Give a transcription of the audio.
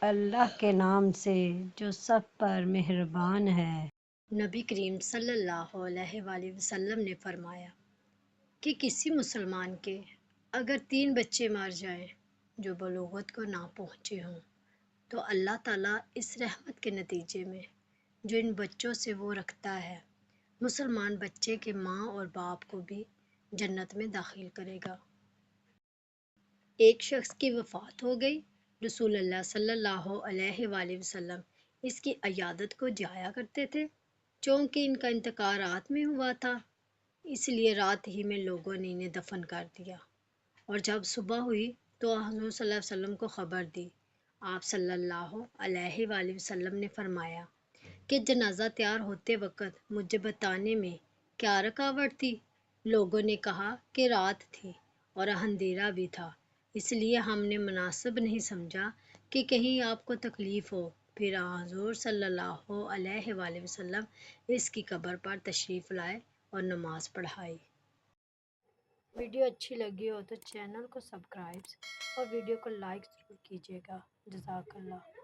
اللہ کے نام سے جو سب پر مہربان ہے۔ نبی کریم صلی اللہ علیہ وآلہ وسلم نے فرمایا کہ کسی مسلمان کے اگر 3 بچے مر جائیں جو بلوغت کو نہ پہنچے ہوں تو اللہ تعالیٰ اس رحمت کے نتیجے میں جو ان بچوں سے وہ رکھتا ہے، مسلمان بچے کے ماں اور باپ کو بھی جنت میں داخل کرے گا۔ ایک شخص کی وفات ہو گئی، رسول اللہ صلی اللہ علیہ وآلہ وسلم اس کی عیادت کو جایا کرتے تھے، چونکہ ان کا انتقال رات میں ہوا تھا، اس لیے رات ہی میں لوگوں نے انہیں دفن کر دیا، اور جب صبح ہوئی تو حضور صلی اللہ علیہ وسلم کو خبر دی۔ آپ صلی اللہ علیہ وآلہ وسلم نے فرمایا کہ جنازہ تیار ہوتے وقت مجھے بتانے میں کیا رکاوٹ تھی؟ لوگوں نے کہا کہ رات تھی اور اندھیرا بھی تھا، اس لیے ہم نے مناسب نہیں سمجھا کہ کہیں آپ کو تکلیف ہو، پھر حضور صلی اللہ علیہ وآلہ وسلم اس کی قبر پر تشریف لائے اور نماز پڑھائی۔ ویڈیو اچھی لگی ہو تو چینل کو سبسکرائب اور ویڈیو کو لائک ضرور کیجیے گا۔ جزاک اللہ۔